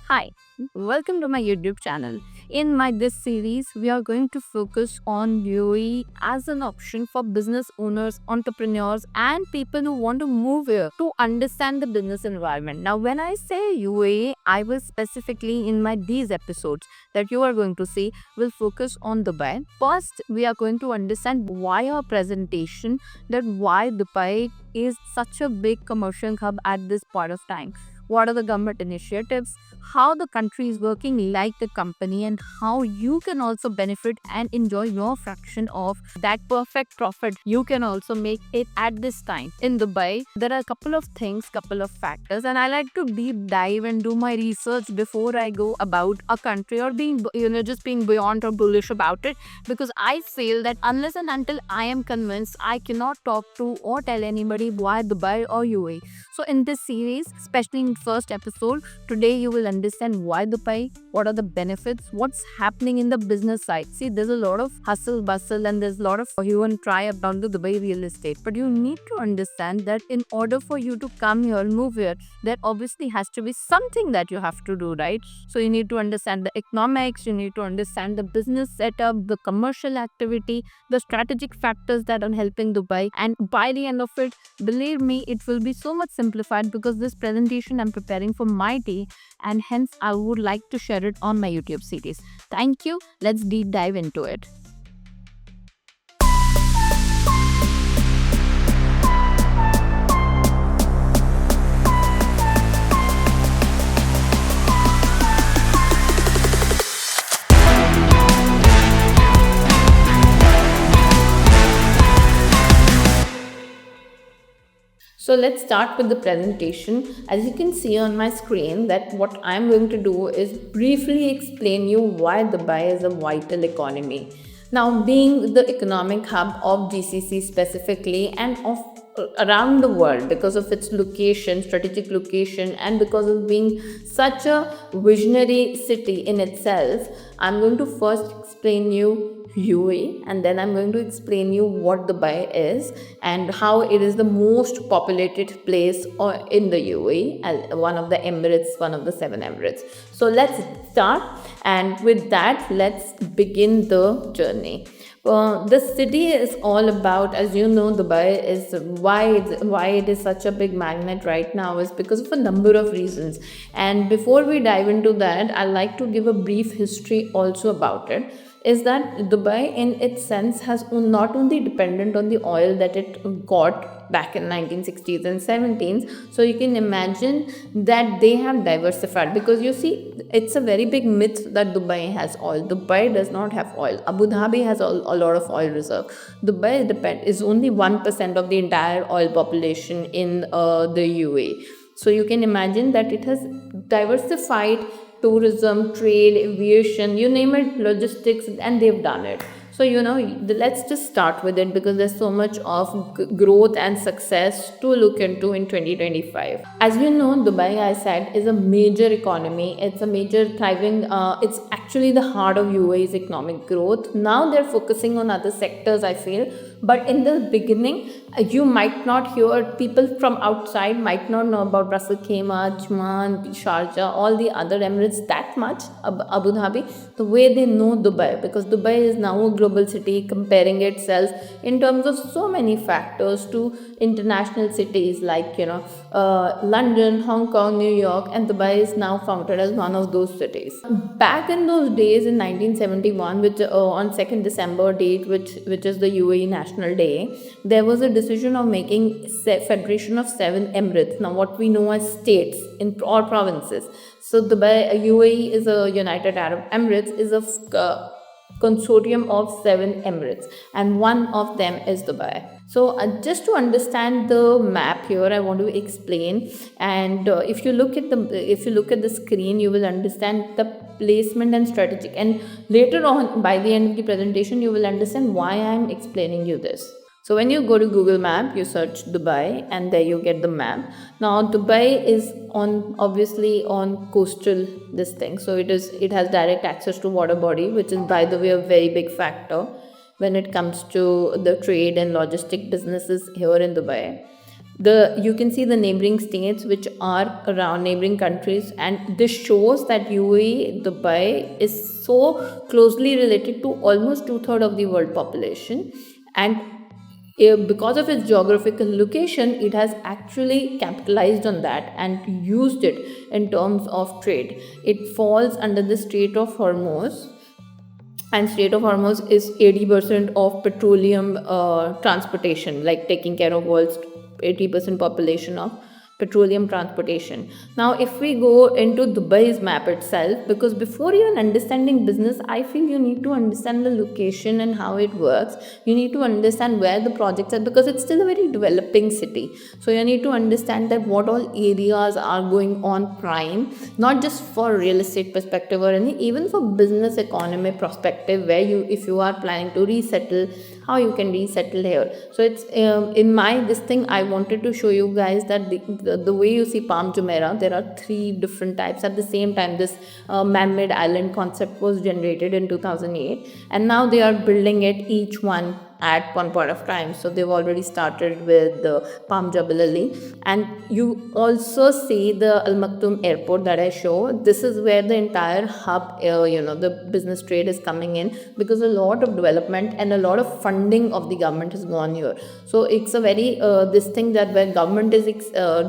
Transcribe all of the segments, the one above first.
Hi, welcome to my YouTube channel. In my this series, we are going to focus on UAE as an option for business owners, entrepreneurs, and people who want to move here to understand the business environment. Now, when I say UAE, I will specifically in my these episodes that you are going to see will focus on Dubai. First, we are going to understand why our presentation that why Dubai is such a big commercial hub at this point of time. What are the government initiatives, how the country is working like the company, and how you can also benefit and enjoy your fraction of that perfect profit you can also make it at this time in Dubai. There are a couple of things, couple of factors, and I like to deep dive and do my research before I go about a country or being just being beyond or bullish about it, because I feel that unless and until I am convinced, I cannot talk to or tell anybody why Dubai or UAE. So in this series, especially in first episode, today you will understand why Dubai, what are the benefits, what's happening in the business side. See, there's a lot of hustle bustle and there's a lot of hue and try about the Dubai real estate. But you need to understand that in order for you to come here, move here, there obviously has to be something that you have to do, right? So you need to understand the economics, you need to understand the business setup, the commercial activity, the strategic factors that are helping Dubai. And by the end of it, believe me, it will be so much simplified because this presentation I'm preparing for my tea, and hence I would like to share it on my YouTube series. Thank you. Let's deep dive into it. So let's start with the presentation. As you can see on my screen, that what I'm going to do is briefly explain you why Dubai is a vital economy. Now, being the economic hub of GCC specifically and of around the world because of its location, strategic location, and because of being such a visionary city in itself, I'm going to first explain you UAE, and then I'm going to explain you what Dubai is and how it is the most populated place in the UAE as one of the Emirates, one of the seven Emirates. So let's start, and with that, let's begin the journey. The city is all about, as you know, Dubai is why it is such a big magnet right now is because of a number of reasons. And before we dive into that, I'd like to give a brief history also about it. Is that Dubai, in its sense, has not only dependent on the oil that it got back in 1960s and 17s. So you can imagine that they have diversified, because you see, it's a very big myth that Dubai has oil. Dubai does not have oil. Abu Dhabi has a lot of oil reserve. Dubai is only 1% of the entire oil population in the UAE. So you can imagine that it has diversified tourism, trade, aviation, you name it, logistics, and they've done it. So, let's just start with it because there's so much of growth and success to look into in 2025. As you know, Dubai, I said, is a major economy. It's a major thriving, it's actually the heart of UAE's economic growth. Now they're focusing on other sectors, I feel. But in the beginning, you might not hear, people from outside might not know about Ras Al Khaimah, Ajman, Sharjah, all the other Emirates that much, Abu Dhabi, the way they know Dubai, because Dubai is now a global city comparing itself in terms of so many factors to international cities like, London, Hong Kong, New York, and Dubai is now counted as one of those cities. Back in those days in 1971, which on 2nd December date, which is the UAE National Day, there was a decision of making federation of seven emirates. Now, what we know as states in or provinces. So, Dubai, UAE is a United Arab Emirates, is a consortium of seven emirates, and one of them is Dubai. So just to understand the map here, I want to explain. And if you look at the screen, you will understand the placement and strategic. And later on, by the end of the presentation, you will understand why I am explaining you this. So when you go to Google Map, you search Dubai, and there you get the map. Now Dubai is obviously on coastal this thing. So it has direct access to water body, which is, by the way, a very big factor when it comes to the trade and logistic businesses here in Dubai. You can see the neighboring states which are around neighboring countries, and this shows that UAE, Dubai, is so closely related to almost two-thirds of the world population. And because of its geographical location, it has actually capitalized on that and used it in terms of trade. It falls under the Strait of Hormuz, and Strait of Hormuz is 80% of petroleum transportation, like taking care of world's 80% population of petroleum transportation. Now, if we go into Dubai's map itself, because before even understanding business, I feel you need to understand the location and how it works. You need to understand where the projects are, because it's still a very developing city. So you need to understand that what all areas are going on prime, not just for real estate perspective or any, even for business economy perspective, where you, if you are planning to resettle, how you can resettle here. So it's in my this thing, I wanted to show you guys that the way you see Palm Jumeirah, there are three different types. At the same time, this man-made island concept was generated in 2008, and now they are building it, each one at one point of time. So they've already started with the Palm Jabal Ali, and you also see the Al Maktoum airport that I show. This is where the entire hub, the business trade is coming in, because a lot of development and a lot of funding of the government has gone here. So it's a very this thing that where government is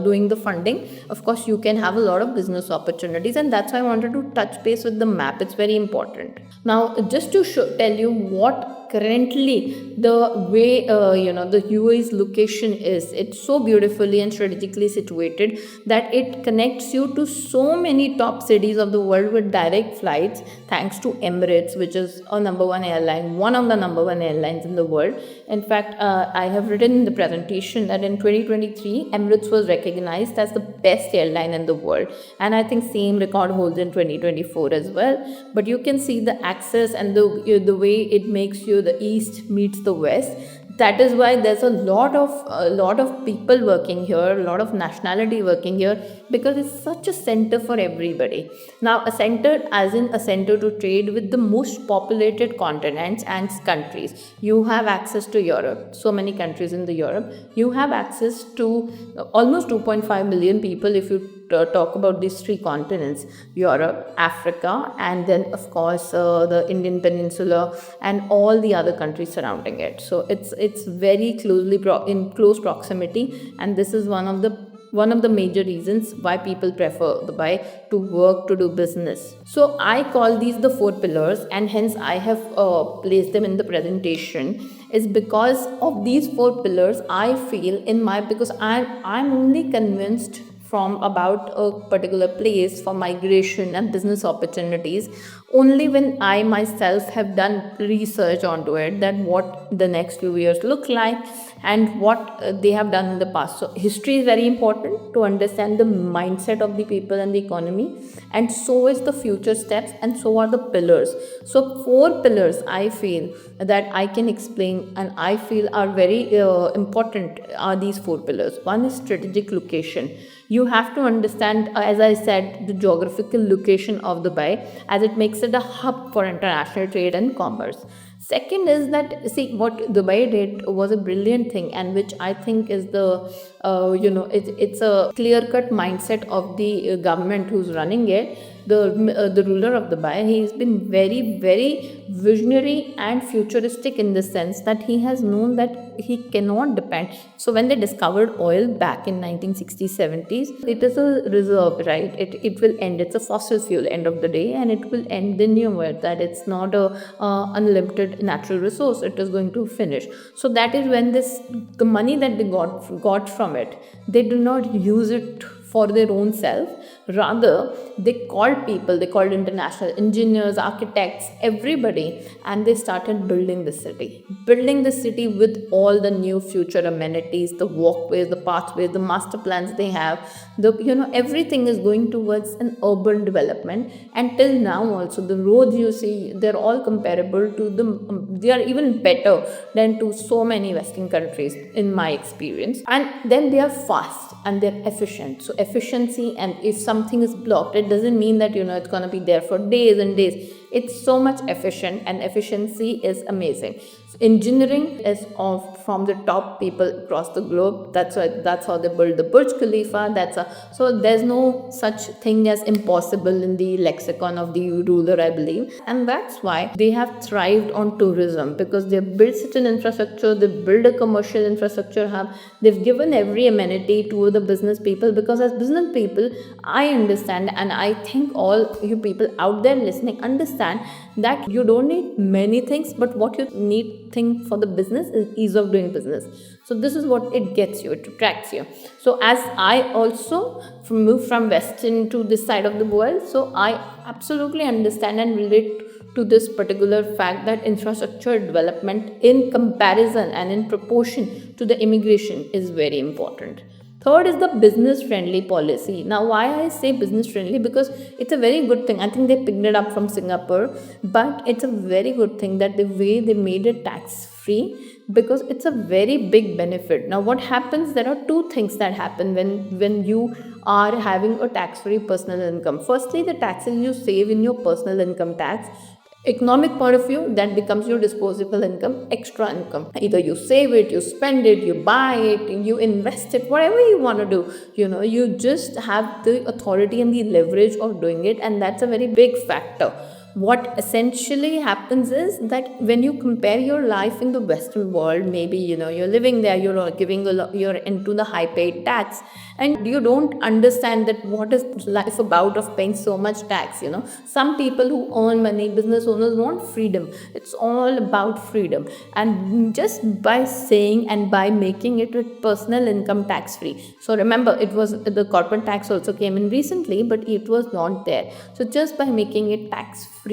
doing the funding, of course you can have a lot of business opportunities, and that's why I wanted to touch base with the map. It's very important. Now, just to tell you what currently the way the UAE's location is, it's so beautifully and strategically situated that it connects you to so many top cities of the world with direct flights, thanks to Emirates, which is a number one airline, one of the number one airlines in the world. In fact, I have written in the presentation that in 2023 Emirates was recognized as the best airline in the world, and I think same record holds in 2024 as well. But you can see the access and the way it makes you, the east meets the west. That is why there's a lot of people working here, a lot of nationality working here, because it's such a center for everybody. Now, a center as in a center to trade with the most populated continents and countries. You have access to Europe, so many countries in the Europe. You have access to almost 2.5 million people if you talk about these three continents: Europe, Africa, and then of course the Indian Peninsula and all the other countries surrounding it. So it's very closely in close proximity, and this is one of the major reasons why people prefer Dubai to work, to do business. So I call these the four pillars, and hence I have placed them in the presentation. Is because of these four pillars, I feel because I'm only convinced from about a particular place for migration and business opportunities only when I myself have done research onto it, that what the next few years look like and what they have done in the past. So history is very important to understand the mindset of the people and the economy, and so is the future steps, and so are the pillars. So four pillars I feel that I can explain and I feel are very important are these four pillars. One is strategic location. You have to understand, as I said, the geographical location of Dubai, as it makes it a hub for international trade and commerce. Second is that, see, what Dubai did was a brilliant thing, and which I think is it's a clear cut mindset of the government who's running it. The ruler of Dubai, he has been very, very visionary and futuristic in the sense that he has known that he cannot depend. So when they discovered oil back in 1960s, 70s, it is a reserve, right? It will end. It's a fossil fuel end of the day, and it will end. Then you know that it's not a unlimited natural resource. It is going to finish. So that is when the money that they got from it, they do not use it for their own self. Rather, they called international engineers, architects, everybody, and they started building the city with all the new future amenities, the walkways, the pathways, the master plans they have. Everything is going towards an urban development. And till now also, the roads you see, they're all comparable to they are even better than to so many Western countries in my experience. And then they are fast and they're efficient. So efficiency, and if something is blocked, it doesn't mean that it's going to be there for days and days. It's so much efficient, and efficiency is amazing. Engineering is of from the top people across the globe. That's how they build the Burj Khalifa. So there's no such thing as impossible in the lexicon of the ruler, I believe. And that's why they have thrived on tourism, because they've built such an infrastructure, they build a commercial infrastructure hub, they've given every amenity to the business people. Because as business people, I understand, and I think all you people out there listening understand, that you don't need many things, but what you need thing for the business is ease of doing business. So this is what it gets you, it attracts you. So as I also moved from western to this side of the world, so I absolutely understand and relate to this particular fact that infrastructure development in comparison and in proportion to the immigration is very important. Third is the business friendly policy. Now, why I say business friendly? Because it's a very good thing. I think they picked it up from Singapore, but it's a very good thing that the way they made it tax free, because it's a very big benefit. Now, what happens? There are two things that happen when you are having a tax free personal income. Firstly, the taxes you save in your personal income tax, economic point of view, that becomes your disposable income, extra income. Either you save it, you spend it, you buy it, you invest it, whatever you want to do. You just have the authority and the leverage of doing it, and that's a very big factor. What essentially happens is that when you compare your life in the western world, maybe you're living there, you're giving you're into the high paid tax, and you don't understand that what is life about of paying so much tax. Some people who earn money, business owners, want freedom. It's all about freedom. And just by saying and by making it with personal income tax free, so remember, it was the corporate tax also came in recently, but it was not there. So just by making it tax free,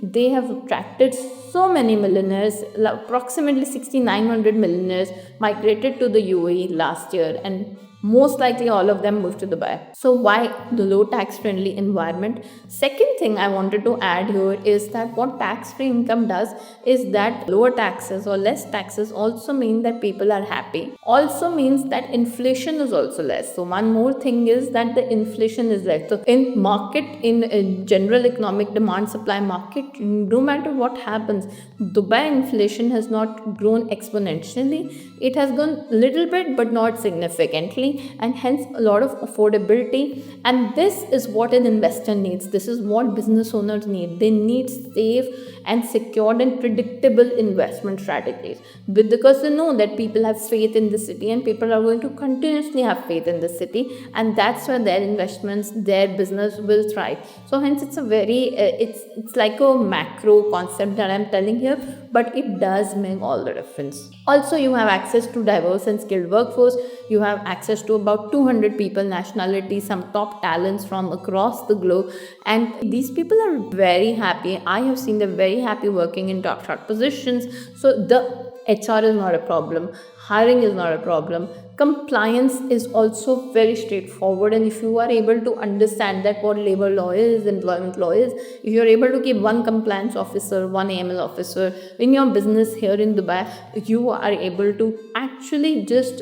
they have attracted so many millionaires. Approximately 6,900 millionaires migrated to the UAE last year, and most likely all of them moved to Dubai. So why the low tax friendly environment? Second thing I wanted to add here is that what tax free income does is that lower taxes or less taxes also mean that people are happy. Also means that inflation is also less. So one more thing is that the inflation is less. So in market, in a general economic demand supply market, no matter what happens, Dubai inflation has not grown exponentially. It has gone little bit, but not significantly, and hence a lot of affordability. And this is what an investor needs. This is what business owners need. They need safe and secured and predictable investment strategies, because they know that people have faith in the city, and people are going to continuously have faith in the city, and that's where their investments, their business will thrive. So hence it's a very it's like a macro concept that I'm telling here, but it does make all the difference. Also, you have access to diverse and skilled workforce. You have access to about 200 people, nationalities, some top talents from across the globe, and these people are very happy. I have seen them very happy working in top positions. So the HR is not a problem, hiring is not a problem, compliance is also very straightforward. And if you are able to understand that what labor law is, employment law is, if you are able to keep one compliance officer, one AML officer in your business here in Dubai, you are able to actually just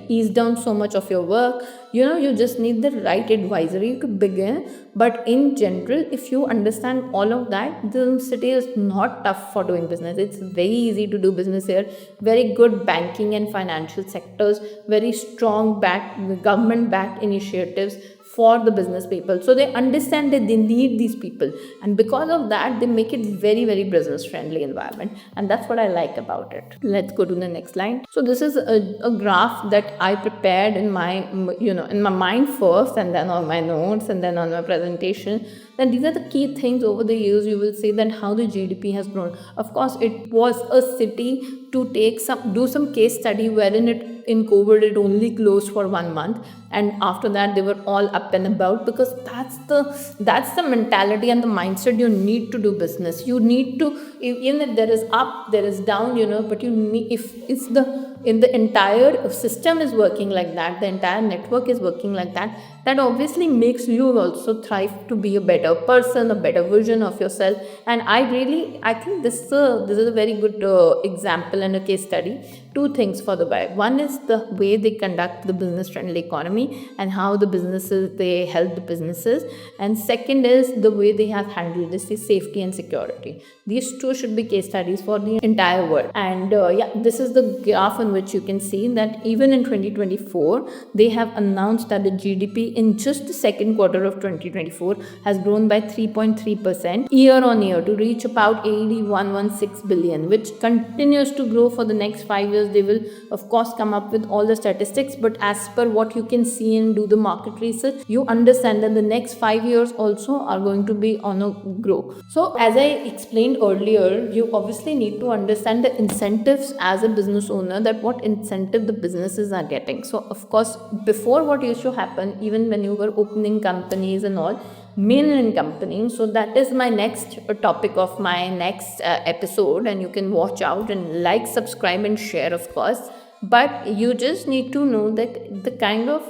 ease down so much of your work. You just need the right advisory to begin. But in general, if you understand all of that, the city is not tough for doing business. It's very easy to do business here. Very good banking and financial sectors, very strong government backed initiatives for the business people. So they understand that they need these people, and because of that, they make it very, very business friendly environment, and that's what I like about it. Let's go to the next slide. So this is a graph that I prepared in my in my mind first, and then on my notes, and then on my presentation. Then these are the key things over the years. You will see that how the GDP has grown. Of course, it was a city to do some case study wherein in COVID it only closed for 1 month, and after that they were all up and about, because that's the mentality and the mindset you need to do business. You need to, even if there is up, there is down, but you need, if it's the entire system is working like that, the entire network is working like that, that obviously makes you also thrive to be a better person, a better version of yourself. And I think this is a very good example and a case study, two things for Dubai. One is the way they conduct the business friendly economy and how the businesses, they help the businesses. And second is the way they have handled this is safety and security. These two should be case studies for the entire world. And yeah, this is the graph in which you can see that even in 2024, they have announced that the GDP in just the second quarter of 2024 has grown by 3.3% year on year to reach about 8116 billion, which continues to grow for the next 5 years. They will, of course, come up with all the statistics, but as per what you can see and do the market research, you understand that the next 5 years also are going to be on a grow. So, as I explained earlier, you obviously need to understand the incentives as a business owner, that what incentive the businesses are getting. So, of course, before what used to happen, even when you were opening companies and all, mainland companies. So that is my next topic of my next episode, and you can watch out and like, subscribe, and share, of course. But you just need to know that the kind of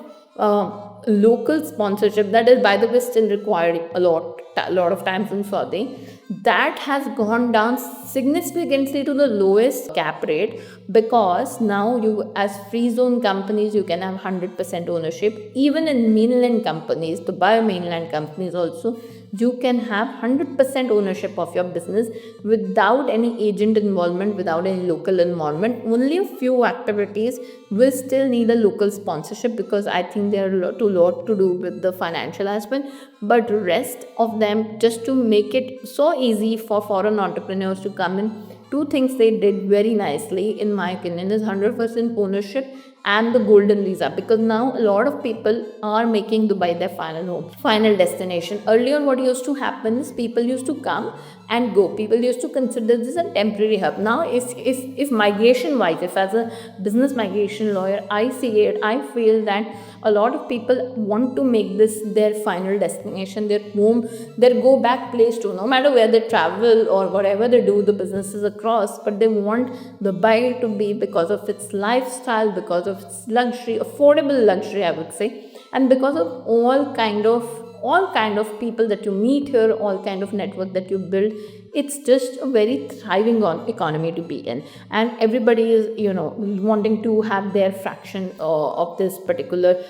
local sponsorship that is, by the way, still required a lot of times in Saudi, that has gone down significantly to the lowest cap rate, because now you, as free zone companies, you can have 100% ownership. Even in mainland companies, the mainland companies also, you can have 100% ownership of your business without any agent involvement, without any local involvement. Only a few activities will still need a local sponsorship, because I think there are a lot to do with the financial aspect. But rest of them, just to make it so easy for foreign entrepreneurs to come in, two things they did very nicely, in my opinion, is 100% ownership and the golden visa, because now a lot of people are making Dubai their final home, final destination. Earlier, what used to happen is people used to come and go. People used to consider this a temporary hub. Now, if migration wise, if as a business migration lawyer, I see it, I feel that a lot of people want to make this their final destination, their home, their go back place to, no matter where they travel or whatever they do, the businesses across, but they want Dubai to be, because of its lifestyle, because of its luxury, affordable luxury, I would say, and because of all kind of people that you meet here, all kind of network that you build. It's just a very thriving on economy to be in, and everybody is, wanting to have their fraction of this particular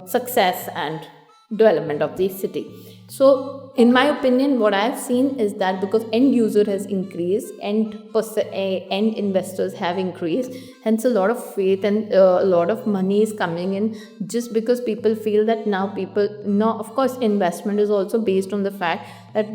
success and development of the city. So, in my opinion, what I've seen is that because end user has increased, end investors have increased, hence a lot of faith and a lot of money is coming in, just because people feel that now, of course, investment is also based on the fact that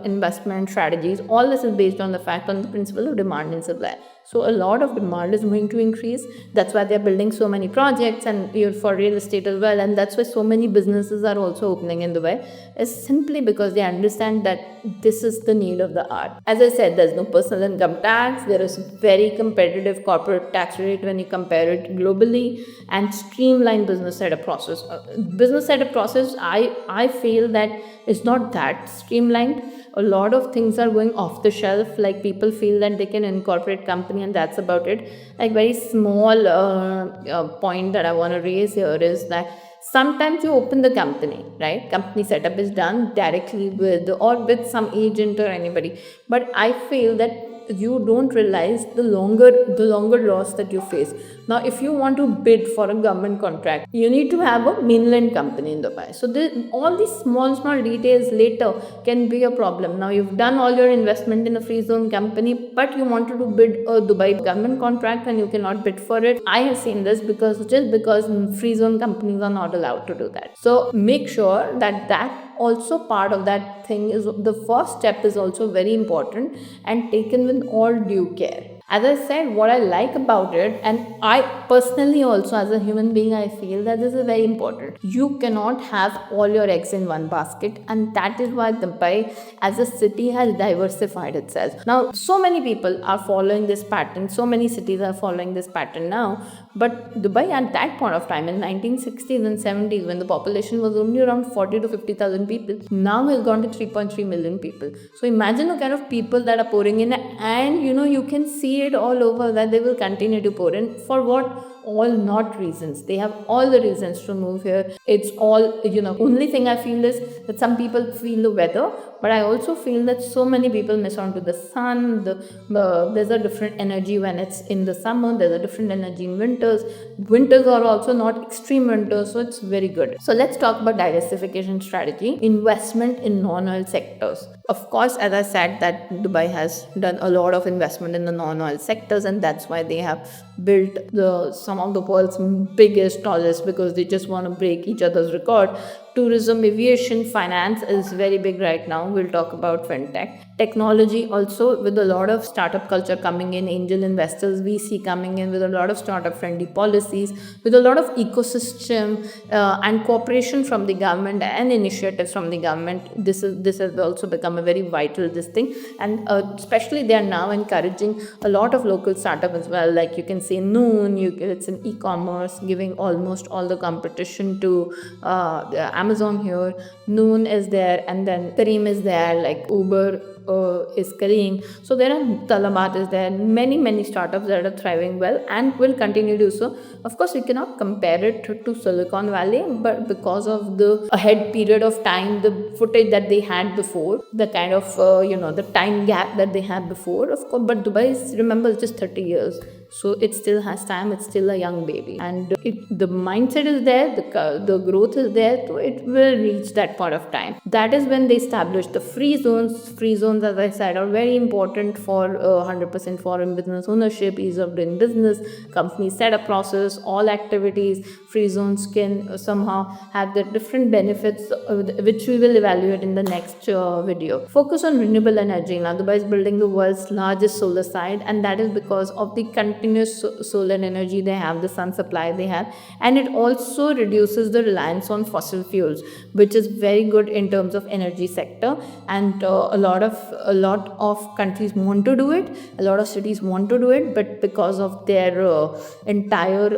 investment strategies, all this is based on the fact, on the principle of demand and supply. So a lot of demand is going to increase. That's why they're building so many projects, and for real estate as well. And that's why so many businesses are also opening in Dubai, is simply because they understand that this is the need of the hour. As I said, there's no personal income tax. There is very competitive corporate tax rate when you compare it globally, and streamlined business setup process. Business setup process, I feel that it's not that streamlined. A lot of things are going off the shelf, like people feel that they can incorporate company and that's about it. Like, very small point that I want to raise here is that sometimes you open the company, right? Company setup is done directly with some agent or anybody, but I feel that you don't realize the longer loss that you face. Now, if you want to bid for a government contract, you need to have a mainland company in Dubai. So all these small details later can be a problem. Now, you've done all your investment in a free zone company, but you wanted to bid a Dubai government contract and you cannot bid for it. I have seen this because free zone companies are not allowed to do that. So make sure that also part of that thing is the first step is also very important and taken with all due care. As I said, what I like about it, and I personally also as a human being, I feel that this is very important. You cannot have all your eggs in one basket, and that is why Dubai as a city has diversified itself. Now, so many people are following this pattern, so many cities are following this pattern now, but Dubai at that point of time in 1960s and 70s, when the population was only around 40 to 50,000 people, now has gone to 3.3 million people. So imagine the kind of people that are pouring in, and you can see it all over, that they will continue to pour in. For what? all not reasons. They have all the reasons to move here. It's all, only thing I feel is that some people feel the weather, but I also feel that so many people miss on to the sun. There's a different energy when it's in the summer, there's a different energy in winters are also not extreme winters, so it's very good. So let's talk about diversification strategy, investment in non-oil sectors. Of course, as I said, that Dubai has done a lot of investment in the non-oil sectors, and that's why they have built some of the world's biggest, tallest, because they just want to break each other's record. Tourism, aviation, finance is very big right now. We'll talk about fintech. Technology also, with a lot of startup culture coming in, angel investors, VC coming in, with a lot of startup friendly policies, with a lot of ecosystem and cooperation from the government and initiatives from the government. This has also become a very vital this thing, and especially they are now encouraging a lot of local startup as well. Like you can say Noon, it's an e-commerce giving almost all the competition to Amazon here. Noon is there, and then Kareem is there, like Uber is carrying. So there are Talabat is there, many startups that are thriving well and will continue to do so. Of course, we cannot compare it to Silicon Valley, but because of the ahead period of time, the footage that they had before, the kind of the time gap that they had before, of course. But Dubai is, remember, just 30 years. So it still has time, it's still a young baby, and the mindset is there, the growth is there, so it will reach that point of time. That is when they establish the free zones, as I said, are very important for 100% foreign business ownership, ease of doing business, company setup process, all activities. Free zones can somehow have the different benefits, which we will evaluate in the next video. Focus on renewable energy. Now Dubai is building the world's largest solar site, and that is because of the continuous solar energy they have, the sun supply they have, and it also reduces the reliance on fossil fuels, which is very good in terms of energy sector. And a lot of countries want to do it, a lot of cities want to do it, but because of their entire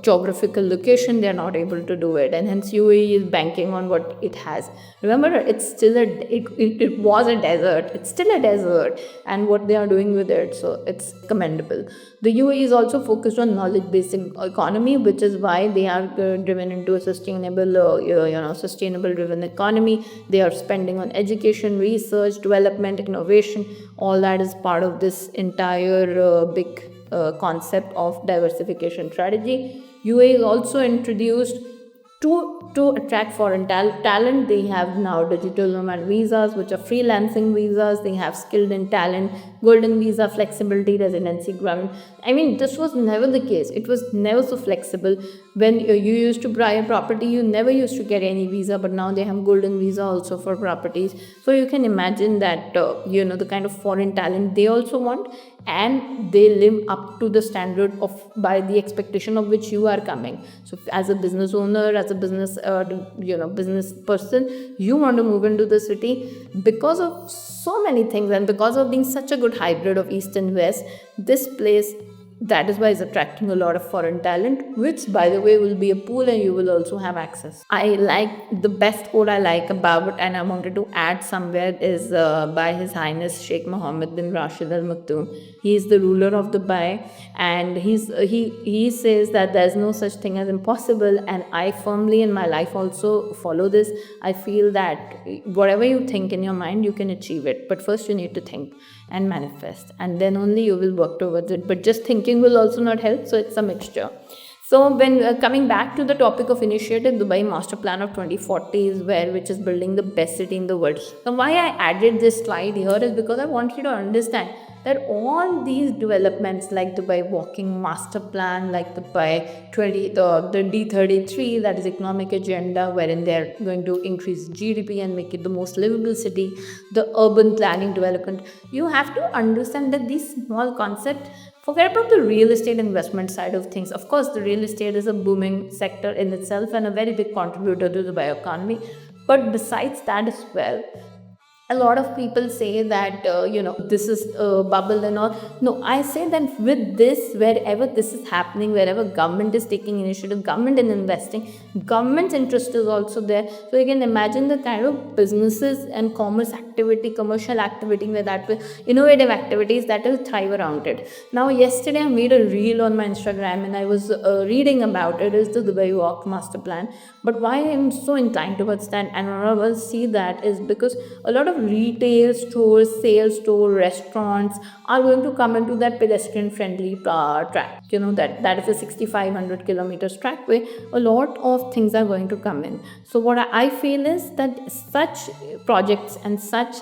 geographical location, they are not able to do it, and hence UAE is banking on what it has. Remember, it's still it was a desert, it's still a desert, and what they are doing with it, so it's commendable. The UAE is also focused on knowledge-based economy, which is why they are driven into a sustainable driven economy. They are spending on education, research, development, innovation. All that is part of this entire big concept of diversification strategy. UAE also introduced to attract foreign talent. They have now digital nomad visas, which are freelancing visas. They have skilled in talent, golden visa, flexibility, residency grant. I mean, this was never the case. It was never so flexible. When you used to buy a property, you never used to get any visa, but now they have golden visa also for properties. So you can imagine that the kind of foreign talent they also want, and they live up to the standard of by the expectation of which you are coming. So as a business owner, as a business person, you want to move into the city because of so many things, and because of being such a good hybrid of east and west, this place, that is why it's attracting a lot of foreign talent, which by the way will be a pool, and you will also have access. I like the best quote I like about it, and I wanted to add somewhere, is by His Highness Sheikh Mohammed bin Rashid Al Maktoum. He is the ruler of Dubai, and he says that there's no such thing as impossible, and I firmly in my life also follow this. I feel that whatever you think in your mind, you can achieve it, but first you need to think and manifest, and then only you will work towards it. But just thinking will also not help, so it's a mixture. So when coming back to the topic of initiative, Dubai Master Plan of 2040 is which is building the best city in the world. So why I added this slide here is because I want you to understand that all these developments, like Dubai Walking Master Plan, like Dubai the D33, that is economic agenda, wherein they're going to increase GDP and make it the most livable city, the urban planning development, you have to understand that these small concepts. Forget about the real estate investment side of things. Of course, the real estate is a booming sector in itself and a very big contributor to the bioeconomy. But besides that as well, A lot of people say that this is a bubble and all. No, I say that with this, wherever this is happening, wherever government is taking initiative, government is investing, government's interest is also there. So you can imagine the kind of businesses and commerce activity, commercial activity, where that will, innovative activities that will thrive around it. Now yesterday I made a reel on my Instagram, and I was reading about it, is the Dubai Walk master plan. But why I'm so inclined towards that and I will see that is because a lot of retail stores, sales store, restaurants are going to come into that pedestrian friendly track. That is a 6500 kilometers trackway. A lot of things are going to come in. So what I feel is that such projects and such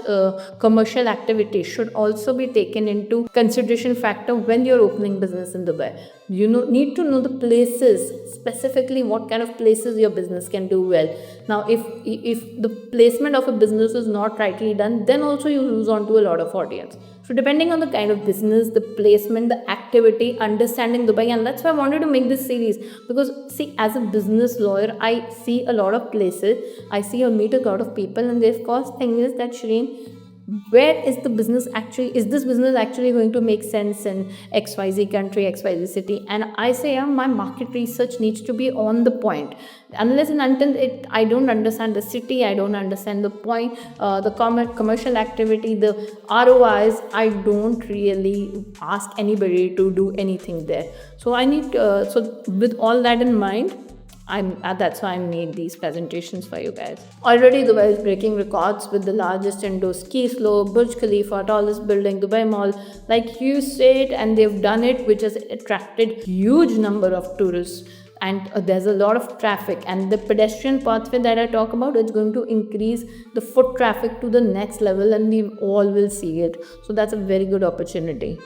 commercial activities should also be taken into consideration factor when you're opening business in Dubai. Need to know the places, specifically what kind of places your business can do well. Now if the placement of a business is not rightly done, then also you lose on to a lot of audience. So depending on the kind of business, the placement, the activity, understanding Dubai, and that's why I wanted to make this series. Because see, as a business lawyer, I see a lot of places, I see or meet a lot of people, and their first thing is that, Shireen, where is the business actually, is this business actually going to make sense in XYZ country, XYZ city? And I say, yeah, my market research needs to be on the point. Unless and until I don't understand the city, I don't understand the point, the commercial activity, the ROIs, I don't really ask anybody to do anything there. So I need so with all that in mind, that's why I made these presentations for you guys. Already Dubai is breaking records with the largest indoor ski slope, Burj Khalifa, tallest building, Dubai Mall, like you said, and they've done it, which has attracted huge number of tourists. And there's a lot of traffic, and the pedestrian pathway that I talk about is going to increase the foot traffic to the next level, and we all will see it. So that's a very good opportunity.